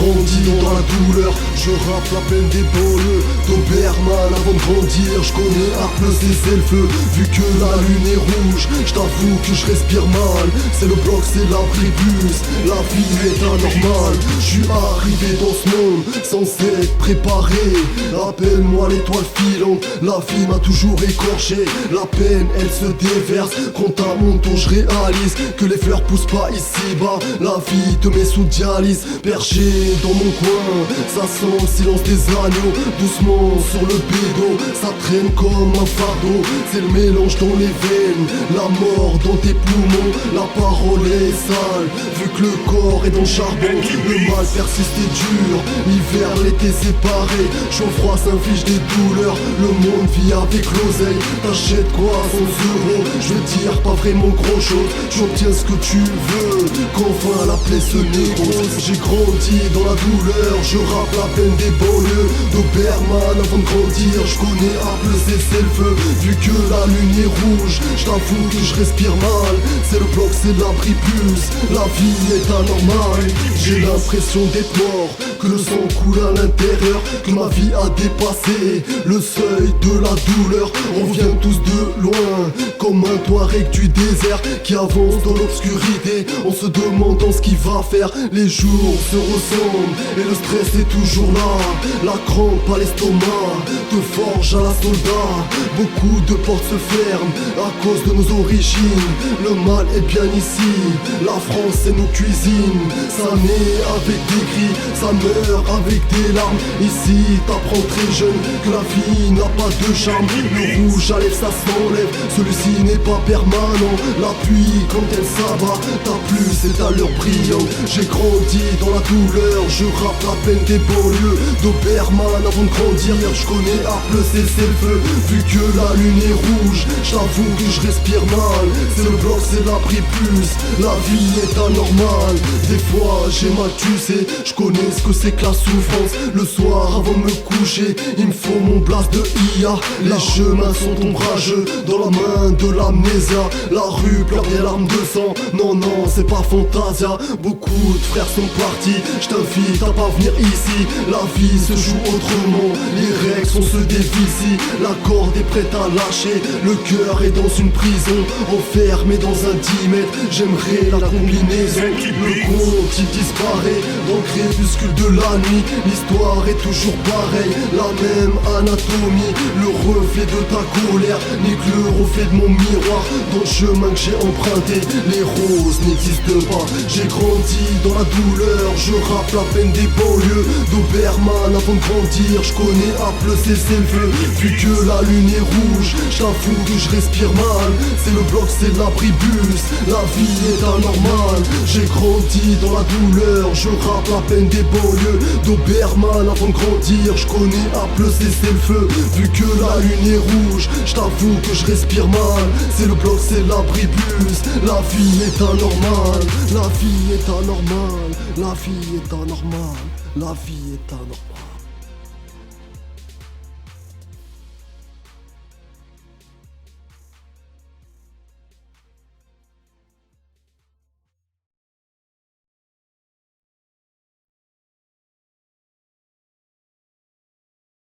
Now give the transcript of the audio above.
grandi dans la douleur, je rappe la peine des banlieues d'Obermann. Avant de grandir, je connais Arles et c'est le feu. Vu que la lune est rouge, je t'avoue que je respire mal. C'est le bloc, c'est l'abribus, la vie est anormale. Je suis arrivé dans ce monde sans être préparé. Appelle-moi l'étoile filante, la vie m'a toujours écorché. La peine elle se déverse, quand à mon tour je réalise que les fleurs poussent pas ici-bas. La vie te met sous dialyse, perché dans mon coin, ça sent le silence des agneaux. Doucement sur le bédo, ça traîne comme un fardeau. C'est le mélange dans les veines, la mort dans tes poumons. La parole est sale, vu que le corps est dans le charbon. Le mal persiste et dur, l'hiver, l'été séparé. Chaud froid s'inflige des douleurs, le monde vit avec l'oseille. T'achètes quoi 100 euros, je veux dire pas vraiment grand chose. J'obtiens ce que tu veux, qu'enfin la plaie se négrose. J'ai grandi dans la douleur, je rappe la peine des banlieues d'Obermann. Avant de grandir, je connais Arles et c'est le feu. Vu que la lune est rouge, je t'avoue que je respire mal. C'est le bloc, c'est l'abribus, la vie est anormale. J'ai l'impression d'être mort, que le sang coule à l'intérieur, que ma vie a dépassé le seuil de la douleur. On vient tous de loin, comme un Touareg du désert qui avance dans l'obscurité, en se demandant ce qu'il va faire. Les jours se ressemblent et le stress est toujours là. La crampe à l'estomac te forge à la soldat. Beaucoup de portes se ferment à cause de nos origines. Le mal est bien ici, la France c'est nos cuisines. Ça naît avec des cris, ça meurt avec des larmes. Ici t'apprends très jeune que la vie n'a pas de charme. Le rouge à lèvres ça s'enlève, celui-ci n'est pas permanent. La pluie quand elle s'abat, ta plus est à l'heure brillante. J'ai grandi dans la douleur, je rappe la peine des banlieues d'Obermann. Avant de grandir, je connais Arles et c'est le feu. Vu que la lune est rouge, j'avoue que je respire mal. C'est le bloc, c'est l'abribus, la vie est anormale. Des fois j'ai mal, tu sais, je connais ce que c'est que la souffrance. Le soir avant de me coucher, il me faut mon blast de IA. Les chemins sont ombrageux, dans la main de l'amnésia. La rue pleure des larmes de sang, non non c'est pas Fantasia. Beaucoup de frères sont partis, je t'invite à pas venir ici. La vie se joue autrement, les règles sont ceux des vicis. La corde est prête à lâcher, le cœur est dans une prison, enfermé dans un 10 mètres. J'aimerais la combinaison, le compte il disparaît dans le crépuscule de la nuit. L'histoire est toujours pareille, la même anatomie. Le reflet de ta colère n'est que le reflet de mon miroir. Dans le chemin que j'ai emprunté, les roses n'existent pas. J'ai grandi dans la douleur, je rappe la peine des banlieues d'Obermann. Avant de grandir, je connais Arles et c'est le feu. Vu que la lune est rouge, je t'avoue que je respire mal. C'est le bloc, c'est l'abribus, la vie est anormale. J'ai grandi dans la douleur, je rappe la peine des banlieues d'Obermann. Avant de grandir, je connais Arles et c'est le feu. Vu que la lune est rouge, je t'avoue que je respire mal. C'est le bloc, c'est l'abribus, la vie est anormale. La vie est anormale, la vie est anormale, la vie est anormale.